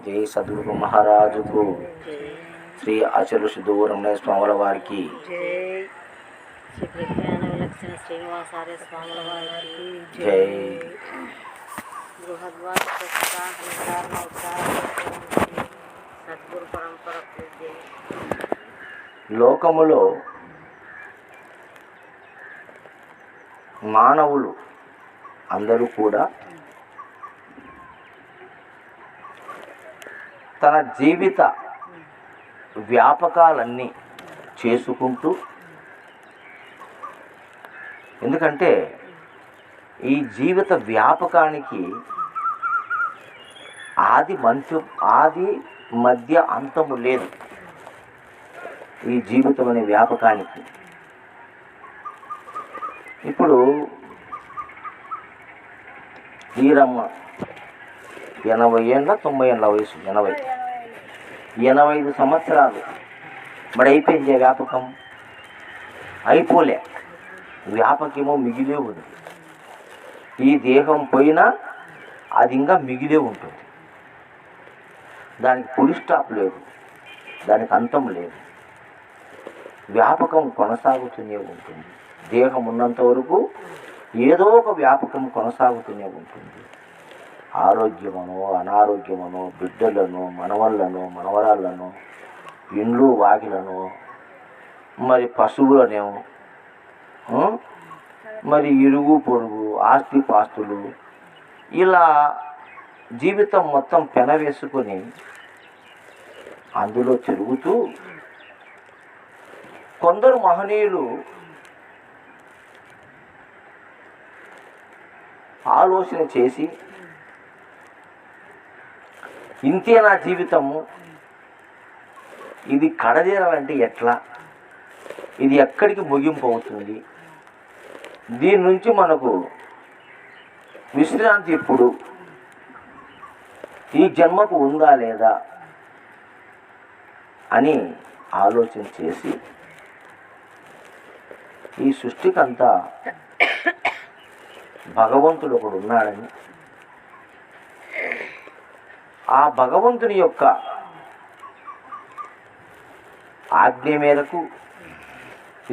జై సద్గురు మహారాజుకు, శ్రీ ఆచరు సిద్ధూరమణయ స్వాముల వారికి, శ్రీ ప్రజ్ఞాన విలక్షణ శ్రీనివాసార్య స్వాముల వారికి జై. బృహద్వాస సద్గురు పరంపరకు జై. లోకములో మానవులు అందరూ కూడా తన జీవిత వ్యాపకాలన్నీ చేసుకుంటూ, ఎందుకంటే ఈ జీవిత వ్యాపకానికి ఆది మధ్య అంతము లేదు. ఈ జీవితం అనే వ్యాపకానికి ఇప్పుడు ఈరమ్మ 80 ఏళ్ళ 90 ఏళ్ళ వయసు, 85 సంవత్సరాలు మరి అయిపోయింది. వ్యాపకం అయిపోలే, వ్యాపకమో మిగిలే ఉంది. ఈ దేహం పోయినా అది ఇంకా మిగిలే ఉంటుంది. దానికి ఫుల్ స్టాప్ లేదు, దానికి అంతం లేదు. వ్యాపకం కొనసాగుతూనే ఉంటుంది. దేహం ఉన్నంత వరకు ఏదో ఒక వ్యాపకం కొనసాగుతూనే ఉంటుంది. ఆరోగ్యమనో అనారోగ్యమనో, బిడ్డలను, మనవళ్ళను, మనవరాళ్ళను, ఇండ్లు వాకిలను, మరి పశువులనేమో, మరి ఇరుగు పొరుగు, ఆస్తి పాస్తులు, ఇలా జీవితం మొత్తం పెనవేసుకొని అందులో తిరుగుతూ కొందరు మహనీయులు ఆలోచన చేసి, ఇంతే నా జీవితము, ఇది కడదేరాలంటే ఎట్లా, ఇది ఎక్కడికి ముగింపు అవుతుంది, దీని నుంచి మనకు విశ్రాంతి ఎప్పుడు, ఈ జన్మకు ఉందా లేదా అని ఆలోచన చేసి, ఈ సృష్టికంతా భగవంతుడు ఒకడు ఉన్నాడని, ఆ భగవంతుని యొక్క ఆజ్ఞ మేరకు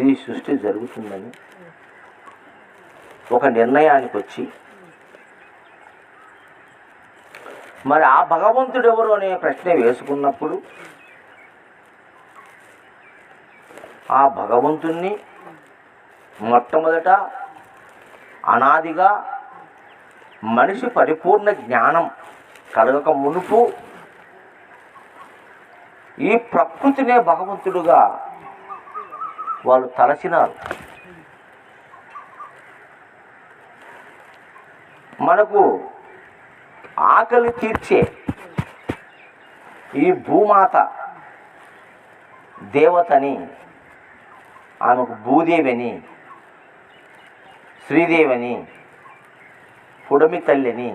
ఈ సృష్టి జరుగుతుందని ఒక నిర్ణయానికి వచ్చి, మరి ఆ భగవంతుడు ఎవరు అనే ప్రశ్న వేసుకున్నప్పుడు, ఆ భగవంతుణ్ణి మొట్టమొదట అనాదిగా మనిషి పరిపూర్ణ జ్ఞానం కలగక మునుపు ఈ ప్రకృతినే భగవంతుడుగా వాళ్ళు తలచినారు. మనకు ఆకలి తీర్చే ఈ భూమాత దేవతని, ఆమెకు భూదేవిని, శ్రీదేవిని, పుడమి తల్లిని,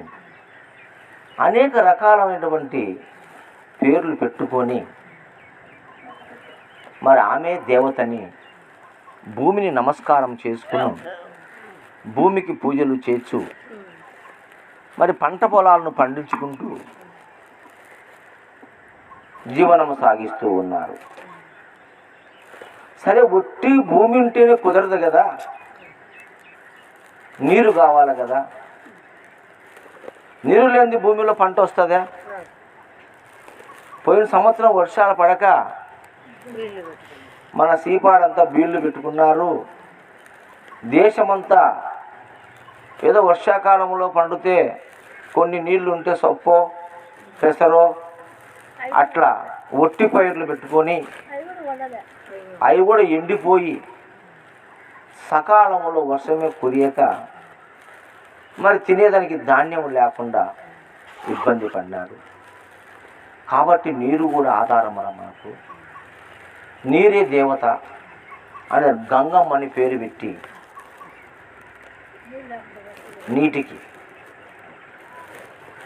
అనేక రకాలైనటువంటి పేర్లు పెట్టుకొని మరి ఆమె దేవతని భూమిని నమస్కారం చేసుకుని భూమికి పూజలు చేస్తూ మరి పంట పొలాలను పండించుకుంటూ జీవనం సాగిస్తూ ఉన్నారు. సరే, ఒట్టి భూమి ఉంటేనే కుదరదు కదా, నీరు కావాలి కదా. నీరు లేని భూమిలో పంట వస్తుందా? పోయిన సంవత్సరం వర్షాలు పడక మన సీపాడంతా బీళ్లు పెట్టుకున్నారు. దేశమంతా ఏదో వర్షాకాలంలో పండితే కొన్ని నీళ్లు ఉంటే సొప్పో పెసరో అట్లా ఒట్టి పైర్లు పెట్టుకొని అవి కూడా ఎండిపోయి సకాలంలో వర్షమే కురియక మరి తినేదానికి ధాన్యం లేకుండా ఇబ్బంది పడినారు. కాబట్టి నీరు కూడా ఆధారం మనకు. నీరే దేవత అని గంగమ్మ అని పేరు పెట్టి నీటికి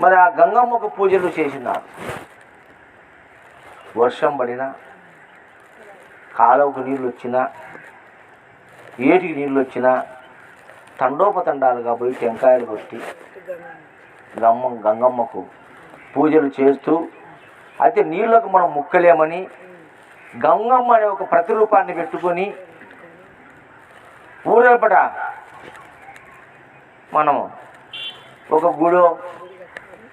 మరి ఆ గంగమ్మకు పూజలు చేసినారు. వర్షం పడినా, కాలువకు నీళ్ళు వచ్చినా, ఏటికి నీళ్ళు వచ్చినా తండోపతండాలుగా పోయి టెంకాయలు కొట్టి గంగమ్మకు పూజలు చేస్తూ అయితే నీళ్ళకు మనం ముక్కలేమని గంగమ్మ అనే ఒక ప్రతిరూపాన్ని పెట్టుకొని ఊరేపట మనము ఒక గుడో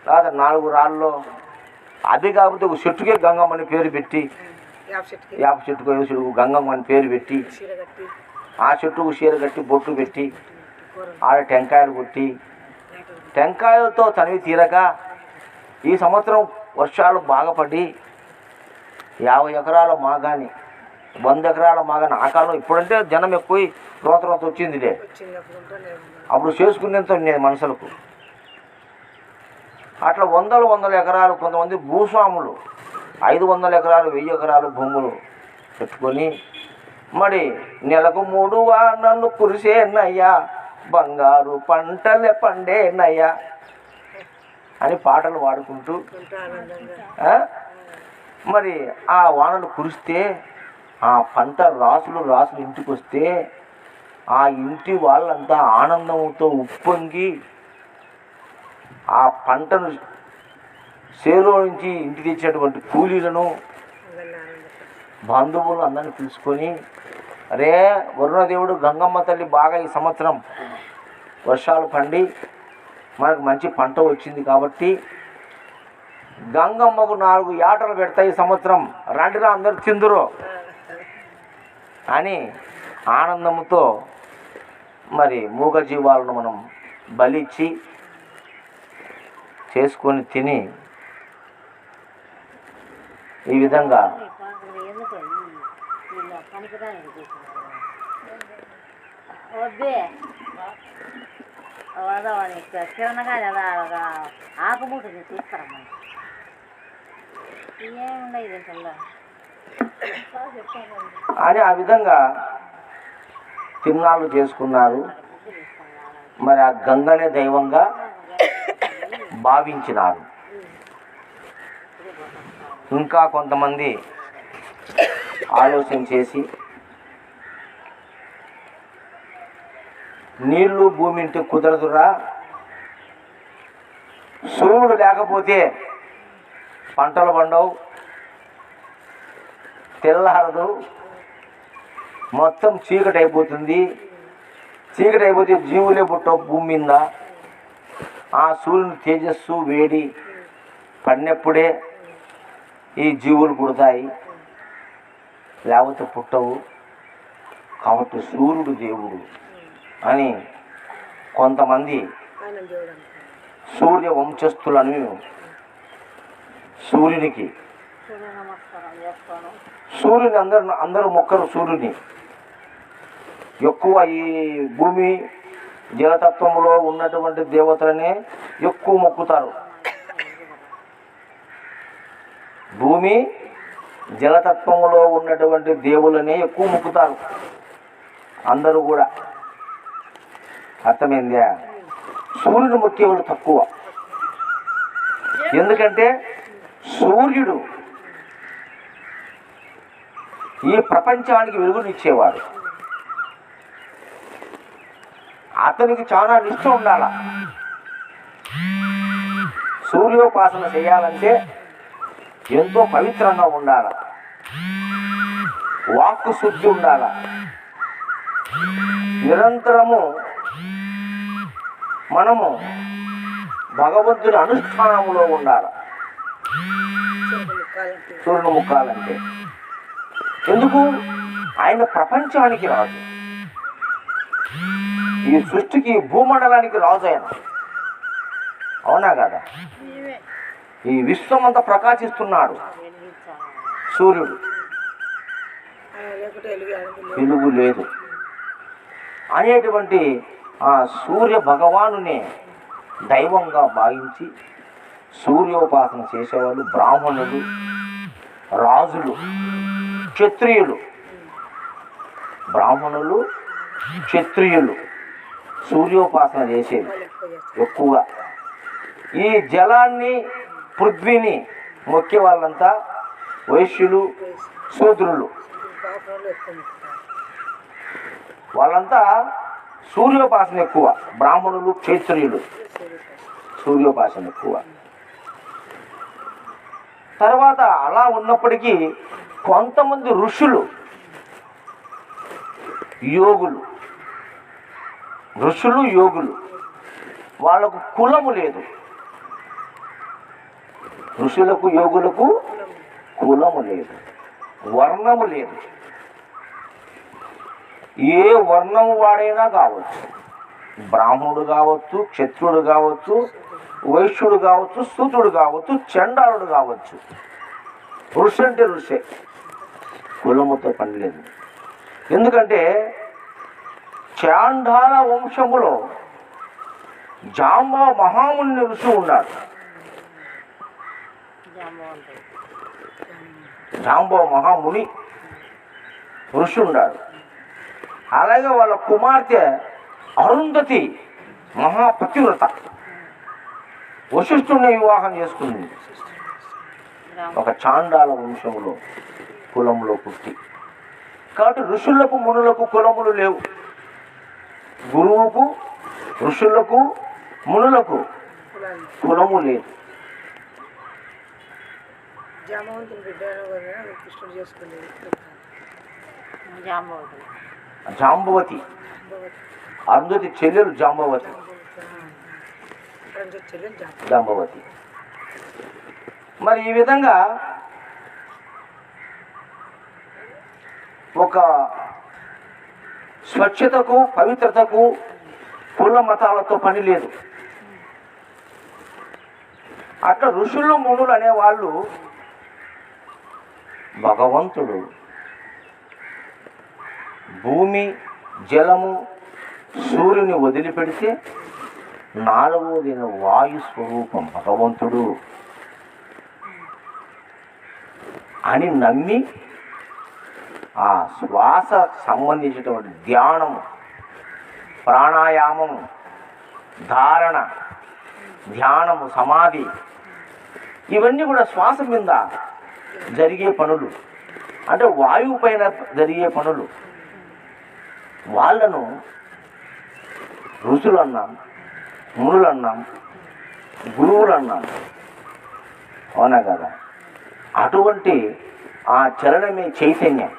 లేదా 4 రాళ్ళలో, అది కాకపోతే ఒక చెట్టుకే గంగమ్మని పేరు పెట్టి, వేప చెట్టుకు గంగమ్మని పేరు పెట్టి, ఆ చెట్టుకు చీర కట్టి బొట్టు పెట్టి ఆడ టెంకాయలు కొట్టి, టెంకాయలతో తనివి తీరక ఈ సంవత్సరం వర్షాలు బాగా పడి 50 ఎకరాల మాగాని 100 ఎకరాల మాగాని ఆ కాలం, ఇప్పుడంటే జనం ఎక్కువ రోత వచ్చిందిలే, అప్పుడు చేసుకునేంత ఉండేది మనుషులకు. అట్లా వందల ఎకరాలు, కొంతమంది భూస్వాములు 500 ఎకరాలు 1000 ఎకరాలు భూములు పెట్టుకొని, మరి నెలకు 3 వానలు కురిసేనయ్యా, బంగారు పంటలే పండేనయ్యా అని పాటలు పాడుకుంటూ, మరి ఆ వానలు కురిస్తే ఆ పంట రాసులు ఇంటికి వస్తే ఆ ఇంటి వాళ్ళంతా ఆనందంతో ఉప్పొంగి ఆ పంటను చేలో నుంచి ఇంటికి తెచ్చినటువంటి కూలీలను బంధువులు అందరిని పిలుచుకొని, అరే వరుణదేవుడు గంగమ్మ తల్లి బాగా ఈ సంవత్సరం వర్షాలు పండి మనకు మంచి పంట వచ్చింది కాబట్టి గంగమ్మకు 4 యాటలు పెడతాయి ఈ సంవత్సరం, రండిరా అందరు తిందురు అని ఆనందంతో మరి మూగజీవాలను మనం బలిచ్చి చేసుకొని తిని ఈ విధంగా ఆకుముట్టు తీసుకురమ్మా, ఏముండదు అని ఆ విధంగా తిరునాళ్ళు చేసుకున్నారు. మరి ఆ గంగనే దైవంగా భావించినారు. ఇంకా కొంతమంది ఆలోచన చేసి నీళ్లు భూమి ఇంటి కుదరదురా, సూర్యుడు లేకపోతే పంటలు పండవు, తెల్లారదు, మొత్తం చీకటి అయిపోతుంది, చీకటి అయిపోతే జీవులే పుట్టవు భూమి మీద, ఆ సూర్యుని తేజస్సు వేడి పడినప్పుడే ఈ జీవులు పుడతాయి, లేకపోతే పుట్టవు, కాబట్టి సూర్యుడు దేవుడు అని కొంతమంది సూర్య వంశస్థులను సూర్యునికి అందరూ మొక్కరు సూర్యుని. ఎక్కువ ఈ భూమి జలతత్వంలో ఉన్నటువంటి దేవతలనే ఎక్కువ మొక్కుతారు. భూమి జలతత్వంలో ఉన్నటువంటి దేవులనే ఎక్కువ మొక్కుతారు అందరూ కూడా. అర్థమైందా? సూర్యుడు మొక్కేవాళ్ళు తక్కువ. ఎందుకంటే సూర్యుడు ఈ ప్రపంచానికి వెలుగునిచ్చేవాడు. అతనికి చాలా నిష్ఠ ఉండాల. సూర్యోపాసన చేయాలంటే ఎంతో పవిత్రంగా ఉండాల, వాక్కు శుద్ధి ఉండాల, నిరంతరము మనము భగవంతుని అనుష్ఠానంలో ఉండాల. సూర్యుని ముక్కాలంటే ఎందుకు? ఆయన ప్రపంచానికి రాజు, ఈ సృష్టికి భూమండలానికి రాజు ఆయన. అవునా కదా? ఈ విశ్వం అంతా ప్రకాశిస్తున్నాడు సూర్యుడు, వెలుగు లేదు అనేటువంటి ఆ సూర్య భగవానునే దైవంగా భావించి సూర్యోపాసన చేసేవాళ్ళు బ్రాహ్మణులు, రాజులు, క్షత్రియులు. బ్రాహ్మణులు, క్షత్రియులు సూర్యోపాసన చేసేది ఎక్కువగా. ఈ జలాన్ని, పృథ్వీని మొక్కే వాళ్ళంతా వైశ్యులు, శూద్రులు. వాళ్ళంతా సూర్యోపాసన ఎక్కువ. బ్రాహ్మణులు, క్షత్రియులు సూర్యోపాసన ఎక్కువ. తర్వాత అలా ఉన్నప్పటికీ కొంతమంది ఋషులు యోగులు వాళ్ళకు కులము లేదు. ఋషులకు యోగులకు కులము లేదు, వర్ణము లేదు. ఏ వర్ణము వాడైనా కావచ్చు, బ్రాహ్మణుడు కావచ్చు, క్షత్రుడు కావచ్చు, వైశ్యుడు కావచ్చు, శూద్రుడు కావచ్చు, చండాలుడు కావచ్చు. ఋషి అంటే ఋషే, కులముతో పని లేదు. ఎందుకంటే చాండాల వంశములో జాంబ మహాముని ఋషి ఉన్నాడు. జాంబ మహాముని ఋషి ఉన్నాడు. అలాగే వాళ్ళ కుమార్తె అరుంధతి మహాపతివ్రత వశిష్ఠుని వివాహం చేసుకుంది. ఒక చాండాల వంశములో కులములో పుట్టి. కాబట్టి ఋషులకు మునులకు కులములు లేవు. గురువుకు ఋషులకు మునులకు కులము లేదు. జాంబవతి అరుంధతి చెల్లెలు జాంబవతి. మరి ఈ విధంగా ఒక స్వచ్ఛతకు పవిత్రతకు కుల మతాలతో పని లేదు. అట్లా ఋషులు మునులు అనేవాళ్ళు భగవంతుడు భూమి జలము సూర్యుని వదిలిపెడితే నాలుగోదిన వాయు స్వరూపం భగవంతుడు అని నమ్మి ఆ శ్వాస సంబంధించినటువంటి ధ్యానము, ప్రాణాయామము, ధారణ, ధ్యానము, సమాధి ఇవన్నీ కూడా శ్వాస మీద జరిగే పనులు, అంటే వాయువు పైన జరిగే పనులు. వాళ్ళను ఋషులు అన్నాం, మునులు అన్నాం, గురువులు అన్నాం. అవునా కదా? అటువంటి ఆ చలనమే చైతన్యం.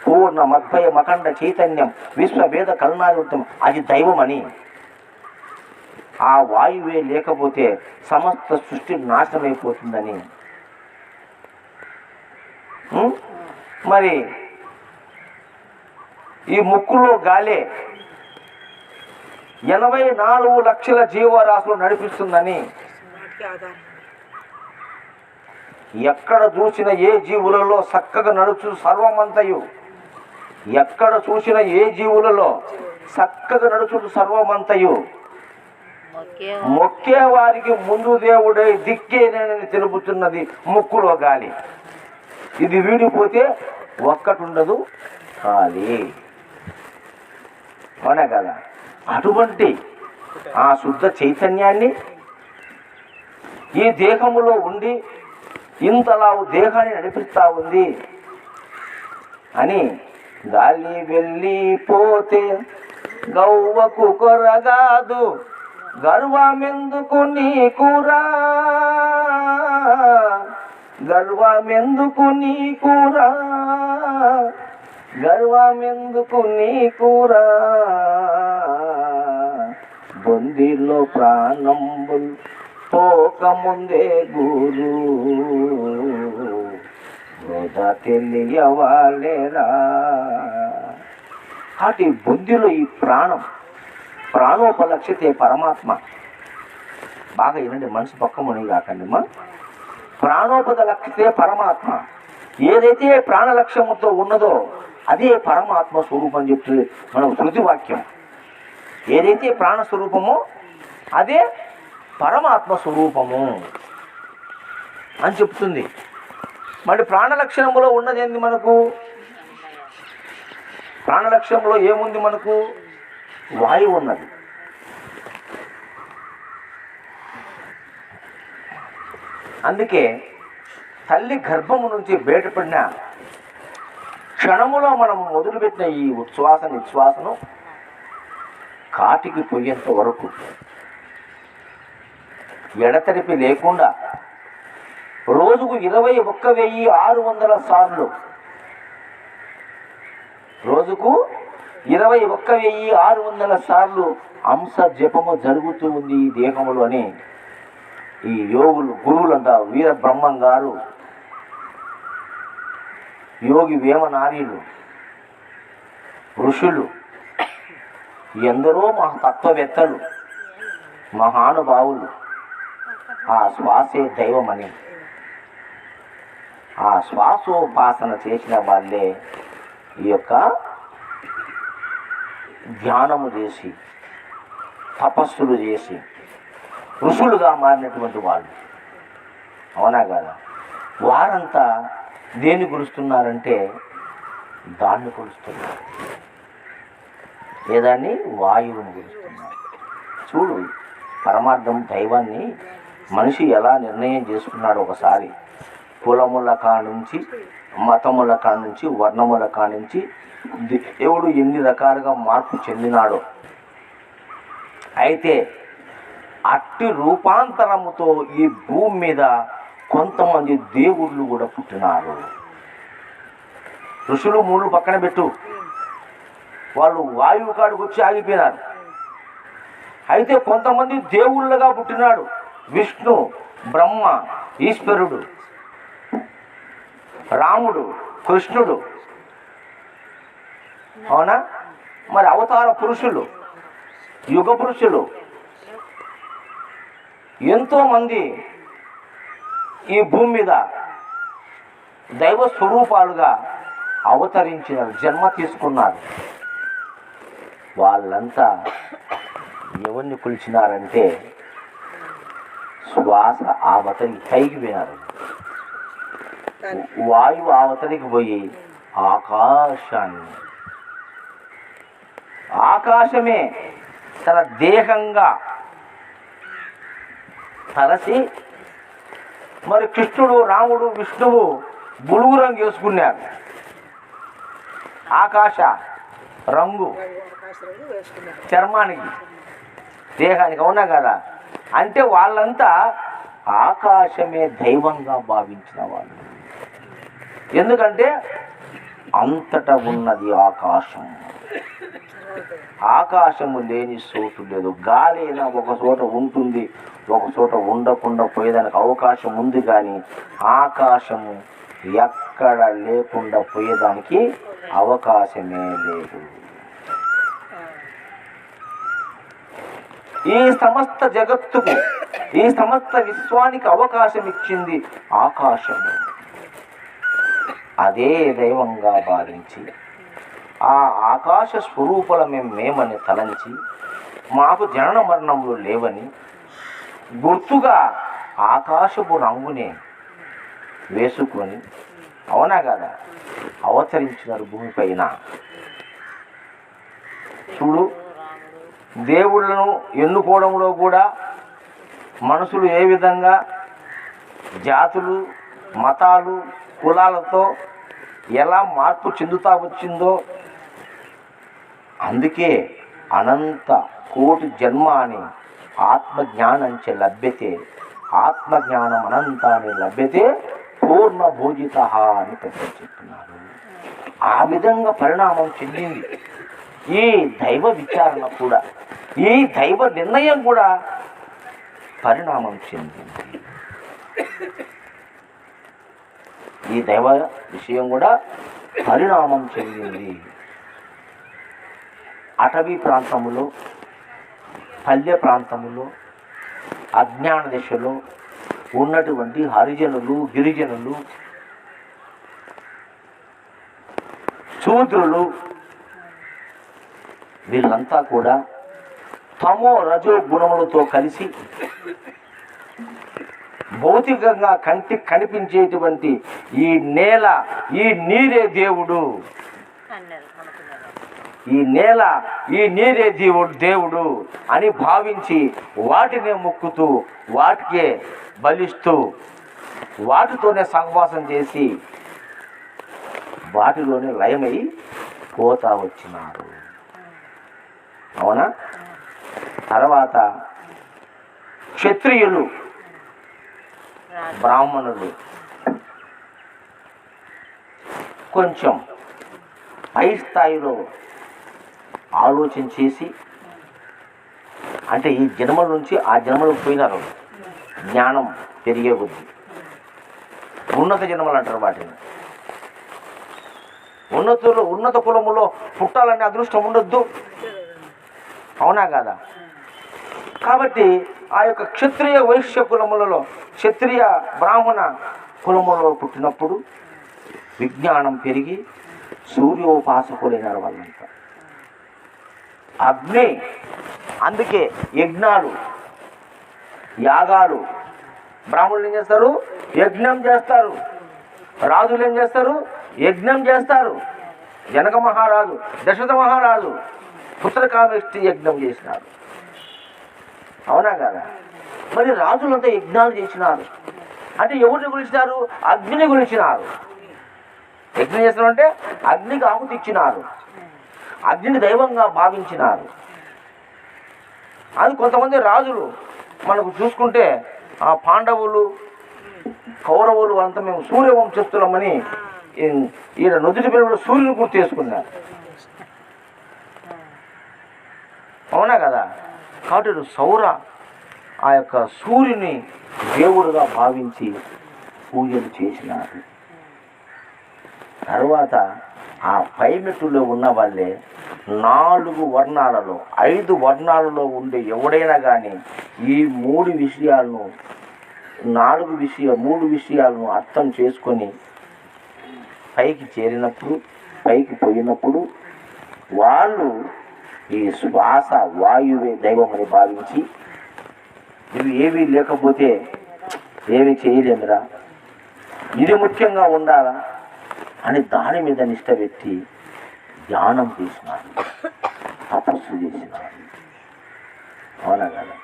పూర్ణ మద్భయ మకండ చైతన్యం విశ్వవేద కల్నాదివృత్తం, అది దైవమని. ఆ వాయువే లేకపోతే సమస్త సృష్టి నాశనమైపోతుందని. మరి ఈ ముక్కులో గాలే 84 లక్షల జీవరాశులు నడిపిస్తుందని. ఎక్కడ చూసిన ఏ జీవులలో చక్కగా నడుచు సర్వమంతయు, ఎక్కడ చూసిన ఏ జీవులలో చక్కగా నడుచుడు సర్వమంతయు, మొక్కే వారికి ముందు దేవుడై దిక్కేనని తెలుపుతున్నది ముక్కులో గాలి. ఇది వీడిపోతే ఒక్కటి ఉండదు ఖాళీ. అవునా కదా? అటువంటి ఆ శుద్ధ చైతన్యాన్ని ఈ దేహములో ఉండి ఇంతలా దేహాన్ని నడిపిస్తా ఉంది అని గాలి వెళ్ళిపోతే గవ్వకు కొరగాదు గర్వమెందుకు నీకురా, గర్వమెందుకు నీకురా, గర్వమెందుకు నీకురా, బొందిలో ప్రాణంబుల్ పోకముందే గురు తెలియవాలేరా. కాబట్టి బుద్ధిలో ఈ ప్రాణోపలక్షితే పరమాత్మ. బాగా వినండి, మనసు పక్క ముని కాకండి. ప్రాణోపలక్షితే పరమాత్మ. ఏదైతే ప్రాణలక్ష్యముతో ఉన్నదో అదే పరమాత్మ స్వరూపం చెప్తుంది మన శృతి వాక్యం. ఏదైతే ప్రాణస్వరూపమో అదే పరమాత్మ స్వరూపము అని చెప్తుంది. మరి ప్రాణలక్షణములో ఉన్నది ఏంది? మనకు ప్రాణలక్షణంలో ఏముంది? మనకు వాయువు ఉన్నది. అందుకే తల్లి గర్భము నుంచి బయటపడిన క్షణములో మనం మొదలుపెట్టిన ఈ ఉచ్ఛ్వాస నిశ్వాసను కాటికి పోయేంత వరకు ఎడతెరిపి లేకుండా రోజుకు 21,600 సార్లు, రోజుకు 21,600 సార్లు అంశ జపము జరుగుతూ ఉంది ఈ దేహములు అని ఈ యోగులు గురువులంతా వీర బ్రహ్మం గారు, యోగి వేమనార్యులు, ఋషులు, ఎందరో తత్వవేత్తలు, మహానుభావులు ఆ శ్వాసే దైవమని, ఆ శ్వాసోపాసన చేసిన వాళ్ళే ఈ యొక్క ధ్యానము చేసి తపస్సులు చేసి ఋషులుగా మారినటువంటి వాళ్ళు. అవునా కదా? వారంతా దేన్ని కొలుస్తున్నారంటే దాన్ని కొలుస్తున్నారు, ఏదాన్ని వాయువుని కొలుస్తున్నారు. చూడు పరమార్థం దైవాన్ని మనిషి ఎలా నిర్ణయం చేసుకున్నాడు. ఒకసారి కులముల కానుంచి, మతముల కానుంచి, వర్ణముల కానుంచి దేవుడు ఎన్ని రకాలుగా మార్పు చెందినాడో. అయితే అట్టి రూపాంతరముతో ఈ భూమి మీద కొంతమంది దేవుళ్ళు కూడా పుట్టినారు. ఋషులు మూడు పక్కన పెట్టు, వాళ్ళు వాయువు కాడికి వచ్చి ఆగిపోయినారు. అయితే కొంతమంది దేవుళ్ళగా పుట్టినాడు. విష్ణు, బ్రహ్మ, ఈశ్వరుడు, రాముడు, కృష్ణుడు. అవునా? మరి అవతార పురుషులు, యుగ పురుషులు ఎంతోమంది ఈ భూమి మీద దైవ స్వరూపాలుగా అవతరించినారు, జన్మ తీసుకున్నారు. వాళ్ళంతా ఎవరిని కొలిచినారంటే శ్వాస అవతలికి పైకి పోయినారు. వాయువు అవతలికి పోయి ఆకాశాన్ని, ఆకాశమే తన దేహంగా తలసి, మరి కృష్ణుడు, రాముడు, విష్ణువు బులుగు రంగు వేసుకున్నారు. ఆకాశ రంగు చర్మానికి, దేహానికి. అవునా కదా? అంటే వాళ్ళంతా ఆకాశమే దైవంగా భావించిన వాళ్ళు. ఎందుకంటే అంతటా ఉన్నది ఆకాశం. ఆకాశము లేని చోటు లేదు. గాలి అయినా ఒక చోట ఉంటుంది, ఒక చోట ఉండకుండా పోయేదానికి అవకాశం ఉంది. కానీ ఆకాశము ఎక్కడ లేకుండా పోయేదానికి అవకాశమే లేదు. ఈ సమస్త జగత్తుకు, ఈ సమస్త విశ్వానికి అవకాశం ఇచ్చింది ఆకాశము. అదే దైవంగా భావించి ఆ ఆకాశ స్వరూపులమే మేమని తలంచి, మాకు జనన మరణములు లేవని గుర్తుగా ఆకాశపు రంగునే వేసుకొని, అవునా కదా, అవతరించినారు భూమిపైన. చూడు, దేవుళ్ళను ఎన్నుకోవడంలో కూడా మనుషులు ఏ విధంగా జాతులు, మతాలు, కులాలతో ఎలా మార్పు చెందుతా వచ్చిందో, అందుకే అనంత కోటి జన్మ అని ఆత్మజ్ఞానంచే లభ్యతే, ఆత్మజ్ఞానం అనంతాన్ని లభ్యతే పూర్ణభోజిత అని పెద్దలు చెప్తున్నారు. ఆ విధంగా పరిణామం చెందింది ఈ దైవ విచారణ కూడా, ఈ దైవ నిర్ణయం కూడా పరిణామం చెందింది. ఈ దైవ విషయం కూడా పరిణామం చెందింది. అటవీ ప్రాంతములో, పల్లె ప్రాంతములో, అజ్ఞాన దశలో ఉన్నటువంటి హరిజనులు, గిరిజనులు, శూద్రులు, వీళ్ళంతా కూడా తమో రజో గుణములతో కలిసి భౌతికంగా కంటికి కనిపించేటువంటి ఈ నేల, ఈ నీరే దేవుడు, ఈ నేల, ఈ నీరే దేవుడు అని భావించి వాటినే మొక్కుతూ, వాటికే బలిస్తూ, వాటితోనే సహవాసం చేసి వాటిలోనే లయమై పోతా వచ్చినారు. అవునా? తర్వాత క్షత్రియులు బ్రాహ్మణులు కొంచెం పై స్థాయిలో ఆలోచన చేసి, అంటే ఈ జన్మల నుంచి ఆ జన్మలకు పోయినారు, జ్ఞానం పెరిగే కొద్దీ ఉన్నత జన్మలు అంటారు వాటిని. ఉన్నత కులములో పుట్టాలనే అదృష్టం ఉండొద్దు, అవునా కాదా? కాబట్టి ఆ యొక్క క్షత్రియ వైశ్య కులములలో, క్షత్రియ బ్రాహ్మణ కులములలో పుట్టినప్పుడు విజ్ఞానం పెరిగి సూర్యోపాసకులైనారు వాళ్ళంతా. అగ్ని, అందుకే యజ్ఞాలు యాగాలు. బ్రాహ్మణులు ఏం చేస్తారు? యజ్ఞం చేస్తారు. రాజులు ఏం చేస్తారు? యజ్ఞం చేస్తారు. జనక మహారాజు, దశరథ మహారాజు పుత్రకామేష్టి యజ్ఞం చేసినారు, అవునా కదా? మరి రాజులంతా యజ్ఞాలు చేసినారు. అంటే ఎవరిని గురించినారు? అగ్నిని గురించినారు. యజ్ఞం చేస్తున్నారంటే అగ్నికి ఆహుతి ఇచ్చినారు, అగ్నిని దైవంగా భావించినారు. అది కొంతమంది రాజులు మనకు చూసుకుంటే ఆ పాండవులు, కౌరవులు అంతా మేము సూర్యవంశస్థులమని ఈయన నుదుటి మీద సూర్యుని గుర్తు చేసుకున్నారు, అవునా కదా? కాబట్టి సౌర ఆ యొక్క సూర్యుని దేవుడుగా భావించి పూజలు చేసినారు. తర్వాత ఆ పైమెట్టులో ఉన్న వాళ్ళే 4 వర్ణాలలో 5 వర్ణాలలో ఉండే ఎవడైనా కానీ ఈ 3 విషయాలను 3 విషయాలను అర్థం చేసుకొని పైకి చేరినప్పుడు, పైకి పోయినప్పుడు వాళ్ళు ఈ శ్వాస వాయువే దైవమని భావించి, ఇవి ఏవి లేకపోతే ఏమి చేయలేమురా, ఇది ముఖ్యంగా ఉండాలా అని దాని మీద నిష్ట పెట్టి ధ్యానం చేసినారు, తపస్సు చేసినారు, అవునా కదా?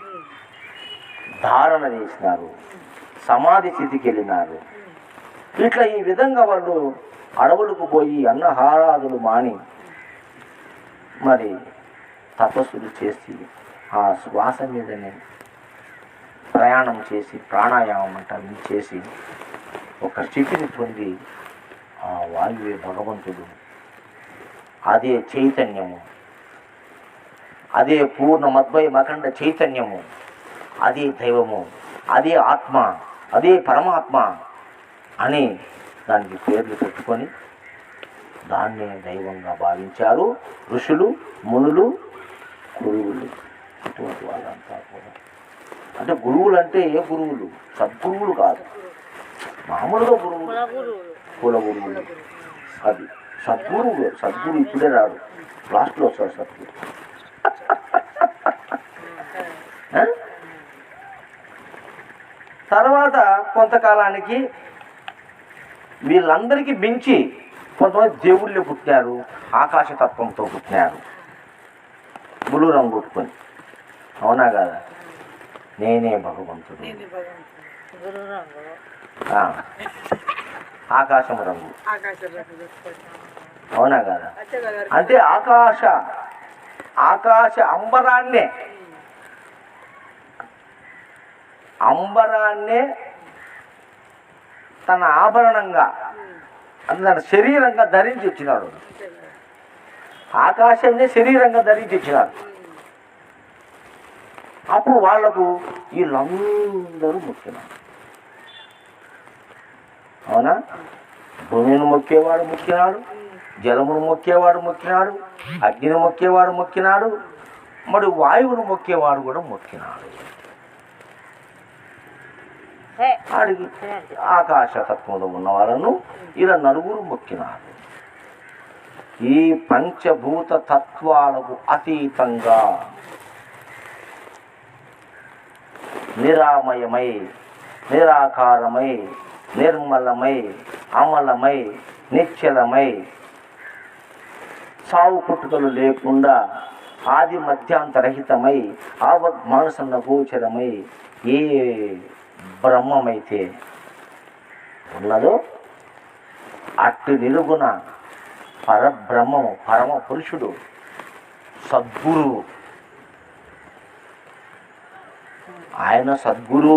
ధారణ చేసినారు, సమాధి స్థితికి వెళ్ళినారు. ఇట్లా ఈ విధంగా వాళ్ళు అడవులకు పోయి అన్నహారాదులు మాని మరి తపస్సులు చేసి ఆ శ్వాస మీదనే ప్రయాణం చేసి ప్రాణాయామం అంటారు చేసి ఒక స్థితిని పొంది ఆ వాయువే భగవంతుడు, అదే చైతన్యము, అదే పూర్ణ మద్వయ మఖండ చైతన్యము, అదే దైవము, అదే ఆత్మ, అదే పరమాత్మ అని దానికి పేర్లు పెట్టుకొని దాన్నే దైవంగా భావించారు ఋషులు, మునులు, గురువులు. ఇటువంటి వాళ్ళంతా కూడా అంటే గురువులు అంటే ఏ గురువులు? సద్గురువులు కాదు, మామూలుగా గురువులు, కుల గురువులు. అది సద్గురువు. సద్గురు ఇప్పుడే రాడు, లాస్ట్లో వస్తాడు సద్గురు. తర్వాత కొంతకాలానికి వీళ్ళందరికీ మించి కొంతమంది దేవుళ్ళు పుట్టారు, ఆకాశతత్వంతో పుట్టినారు, బులు రంగు కొట్టుకొని, అవునా కదా? నేనే భగవంతుడు, ఆకాశం రంగు, అవునా కదా? అంటే ఆకాశ అంబరాన్నే తన ఆభరణంగా, అంటే తన శరీరంగా ధరించి వచ్చినాడు. ఆకాశాన్ని శరీరంగా ధరించి వచ్చినాడు. అప్పుడు వాళ్లకు వీళ్ళందరూ మొక్కినారు, అవునా? భూమిని మొక్కేవాడు మొక్కినాడు, జలమును మొక్కేవాడు మొక్కినాడు, అగ్నిని మొక్కేవాడు మొక్కినాడు, మరి వాయువును మొక్కేవాడు కూడా మొక్కినాడు. అడిగి ఆకాశతత్వంలో ఉన్న వాళ్ళను ఇలా 4 మొక్కినారు. ఈ పంచభూత తత్వాలకు అతీతంగా నిరామయమై, నిరాకారమై, నిర్మలమై, అమలమై, నిశ్చలమై, సావు పుట్టుకలు లేకుండా ఆది మధ్యాంతరహితమై ఆవద్మానసన్న గోచరమై ఏ బ్రహ్మమైతే ఉన్నదో అట్టి నిలుగున పరబ్రహ్మము, పరమ పురుషుడు, సద్గురువు. ఆయన సద్గురు.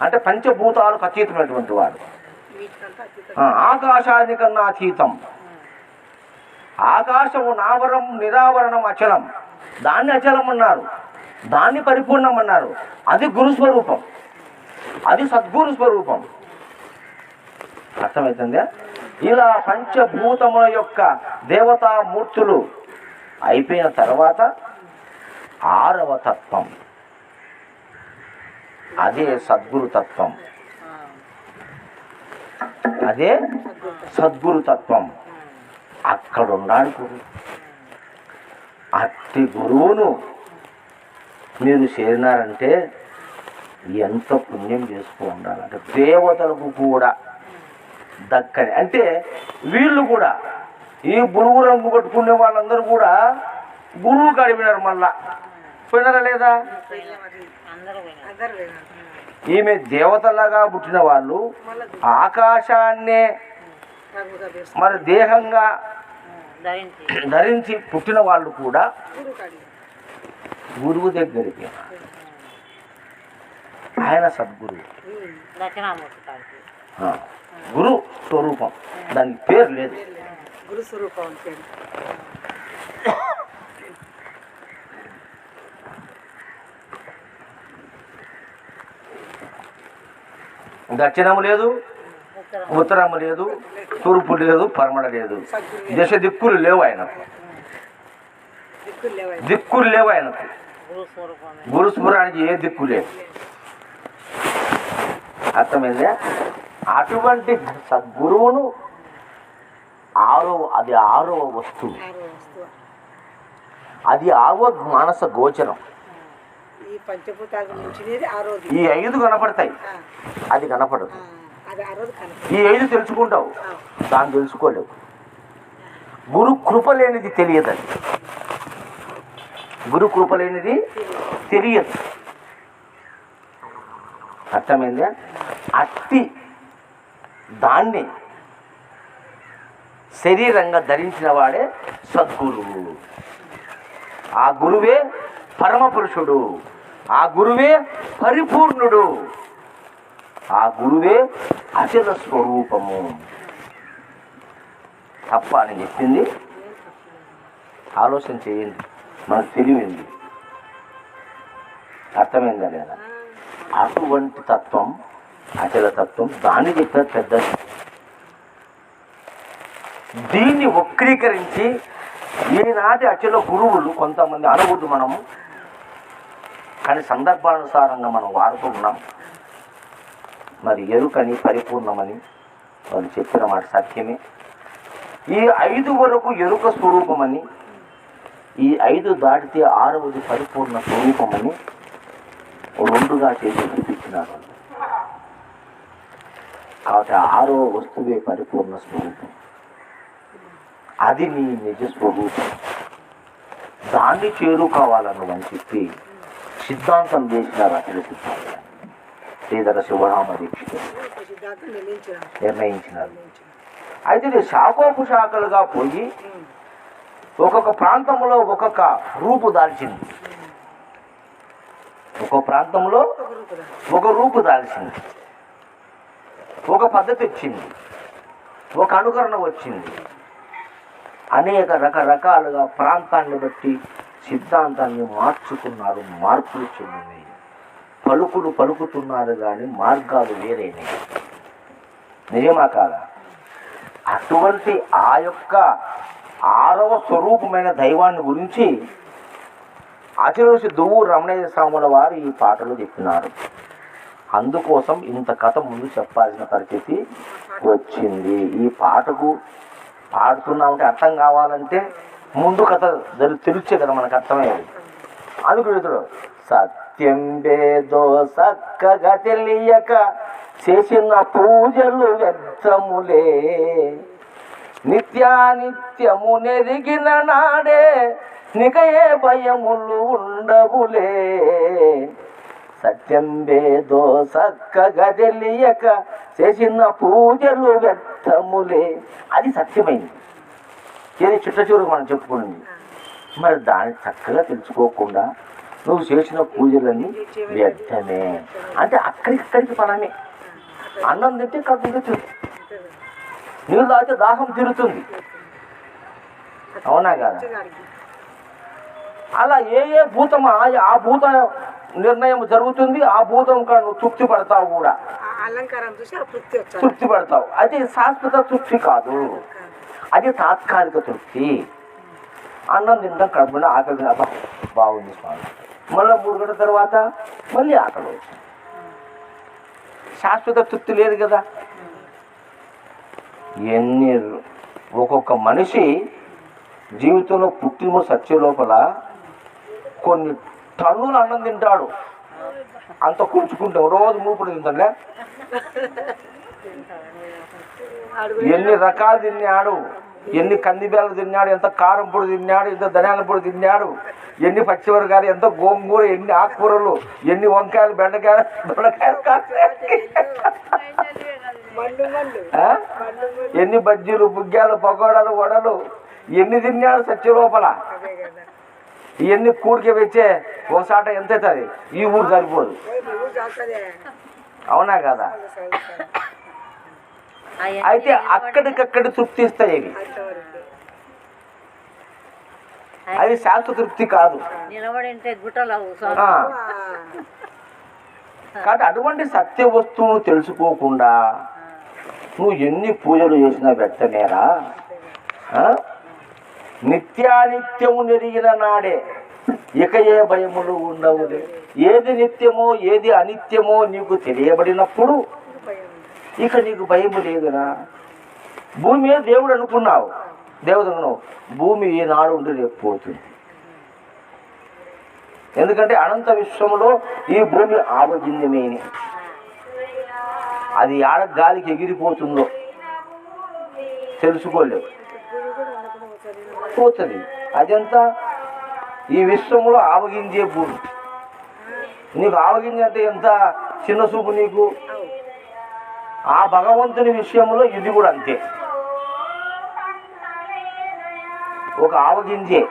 అంటే పంచభూతాలకు అతీతమైనటువంటి వాడు. ఆకాశానికన్నా అతీతం. ఆకాశము నావరం నిరావరణం అచలం, దాన్ని అచలం అన్నారు, దాన్ని పరిపూర్ణం అన్నారు. అది గురుస్వరూపం, అది సద్గురు స్వరూపం. అర్థమవుతుందా? ఇలా పంచభూతముల యొక్క దేవతామూర్తులు అయిపోయిన తర్వాత 6వ తత్వం, అదే సద్గురు తత్వం. అదే సద్గురు తత్వం. అక్కడ ఉన్నాడు గురువు. అట్టి గురువును మీరు చేరినారంటే ఎంత పుణ్యం చేసుకుని ఉండాలంటే దేవతలకు కూడా దక్కని. అంటే వీళ్ళు కూడా ఈ గురువు రంగు కట్టుకునే వాళ్ళందరూ కూడా గురువు కడిపినారు. మళ్ళా పోయినారా లేదా? ఈమె దేవతలాగా పుట్టిన వాళ్ళు ఆకాశాన్నే మరి దేహంగా ధరించి పుట్టిన వాళ్ళు కూడా గురువు దగ్గరికి. ఆయన సద్గురువు, గురు స్వరూపం. దానికి పేరు లేదు, గురు స్వరూపం. దక్షిణము లేదు, ఉత్తరము లేదు, తూర్పు లేదు, పరమడ లేదు. దశ దిక్కులు లేవు ఆయనకు, దిక్కులు లేవు ఆయనకు. గురుస్ఫురానికి ఏ దిక్కు లేదు. అర్థమైందా? అటువంటి సద్గురువును అది 6వ వస్తువు, అది 6వ మానస గోచరం. ఈ 5 కనపడతాయి, అది కనపడదు. ఈ 5 తెలుసుకుంటావు, దాన్ని తెలుసుకోలేవు. గురు కృప లేనిది తెలియదండి. గురు కృప లేనిది తెలియదు. అర్థమైందా? అట్టి దాన్ని శరీరంగా ధరించిన వాడే సద్గురువు. ఆ గురువే పరమ పురుషుడు, ఆ గురువే పరిపూర్ణుడు, ఆ గురువే అచల స్వరూపము. తప్ప అని చెప్పింది ఆలోచన చేయండి, మనకు తెలివింది. అర్థమైందా లేదా? అటువంటి తత్వం అచల తత్వం, దాన్ని చెప్పారు పెద్ద. దీన్ని వక్రీకరించి ఈనాటి అచల గురువులు కొంతమంది అనకూడదు మనము, కానీ సందర్భానుసారంగా మనం వాడుతున్నాం. మరి ఎరుకని పరిపూర్ణమని వాళ్ళు చెప్పిన మాట సత్యమే. ఈ 5 వరకు ఎరుక స్వరూపమని, ఈ 5 దాటితే 6వది పరిపూర్ణ స్వరూపమని 2గా చేసి చూపించినారు. కాబట్టి 6వ వస్తువే పరిపూర్ణ స్వరూపం, అది నీ నిజ స్వరూపం. దాన్ని చేరుకోవాలను అని చెప్పి సిద్ధాంతం చేసినారు అచల సిద్ధాంతం. శ్రీధర శివరామ దీక్షితులు నిర్ణయించినారు. అయితే ఇది శాఖోపశాఖలుగా పోయి ఒక్కొక్క ప్రాంతంలో ఒక్కొక్క రూపు దాల్చింది, ఒక్కొక్క ప్రాంతంలో ఒక రూపు దాల్చింది, ఒక పద్ధతి వచ్చింది, ఒక అనుకరణ వచ్చింది. అనేక రకరకాలుగా ప్రాంతాన్ని బట్టి సిద్ధాంతాన్ని మార్చుకున్నారు, మార్పులు చెందినాయి. పలుకులు పలుకుతున్నారు కానీ మార్గాలు వేరైనాయి. నిజమా కాదా? అటువంటి ఆ యొక్క 6వ స్వరూపమైన దైవాన్ని గురించి ఆచరించి దువ్వు రమణయ్య స్వాముల వారు ఈ పాటలు చెప్పినారు. అందుకోసం ఇంత కథ ముందు చెప్పాల్సిన పరిస్థితి వచ్చింది. ఈ పాటకు పాడుతున్నామంటే అర్థం కావాలంటే ముందు కథ తెలిసే కదా మనకు అర్థమయ్యేది. అందుకు ఇతడు సత్యం వేదో చక్కగా తెలియక చేసిన పూజలు వ్యర్థములే, నిత్యానిత్యము నెరిగిన నాడే నికయే భయములు ఉండవులే. సత్యం వేదో చక్కగా తెలియక చేసిన పూజలు వ్యర్థములే, అది సత్యమైంది. ఏది చిట్ట చివరికి మనం చెప్పుకున్నది. మరి దాన్ని చక్కగా తెలుసుకోకుండా నువ్వు చేసిన పూజలన్నీ వ్యర్థమే. అంటే అక్కడికి ఫలమే. అన్నం తింటే కడుపు తిరుగుతుంది, నీళ్ళు తాగితే దాహం తిరుగుతుంది, అవునా కదా? అలా ఏ భూతం ఆ భూత నిర్ణయం జరుగుతుంది, ఆ భూతం నువ్వు తృప్తి పడతావు కూడా, తృప్తి పడతావు. అది శాశ్వత తృప్తి కాదు, అది తాత్కాలిక తృప్తి. అన్నం తింటాం, కడుపున ఆకలి బాగుంది స్వామి, మళ్ళీ 3 గంటల తర్వాత మళ్ళీ ఆకలి వచ్చింది. శాశ్వత తృప్తి లేదు కదా. ఒక్కొక్క మనిషి జీవితంలో పుట్టిన సత్య లోపల కొన్ని టన్నులు అన్నం తింటాడు. అంత కూర్చుకుంటాం, రోజు మూపుడు తింటాడులే. ఎన్ని రకాలు తిన్నాడు, ఎన్ని కందిబేలు తిన్నాడు, ఎంత కారం పొడి తిన్నాడు, ఎంత ధనియాల పొడి తిన్నాడు, ఎన్ని పచ్చిమిరకాయలు, ఎంత గోంగూర, ఎన్ని ఆకుకూరలు, ఎన్ని వంకాయలు, బెండకాయలు, దొండకాయలు, ఎన్ని బజ్జీలు, బుగ్గాలు, పకోడాలు, వడలు ఎన్ని తిన్నాడు సత్య లోపల. ఇవన్నీ కూడికి వచ్చే ఒకసాట ఎంత అవుతుంది? ఈ ఊరు సరిపోదు, అవునా కదా? అయితే అక్కడికక్కడ తృప్తి ఇస్తాయి ఇవి, అది శాశ్వత తృప్తి కాదు. కాబట్టి అటువంటి సత్య వస్తువును తెలుసుకోకుండా నువ్వు ఎన్ని పూజలు చేసినా వ్యర్థమేరా. నిత్యానిత్యము నెరిగిన నాడే ఇక ఏ భయములు ఉండవులే. ఏది నిత్యమో ఏది అనిత్యమో నీకు తెలియబడినప్పుడు ఇక నీకు భయము లేదురా. భూమి దేవుడు అనుకున్నావు, దేవుడు భూమి ఈనాడు ఉండి రేపు పోతుంది. ఎందుకంటే అనంత విశ్వములో ఈ భూమి ఆవగిందమేని, అది ఆడ గాలికి ఎగిరిపోతుందో తెలుసుకోలేవు, పోతుంది. అదంతా ఈ విశ్వంలో ఆవగించే భూమి. నీకు ఆవగింజ అంటే ఎంత చిన్న చూపు నీకు. ఆ భగవంతుని విషయంలో ఇది కూడా అంతే, ఒక ఆవగింజే.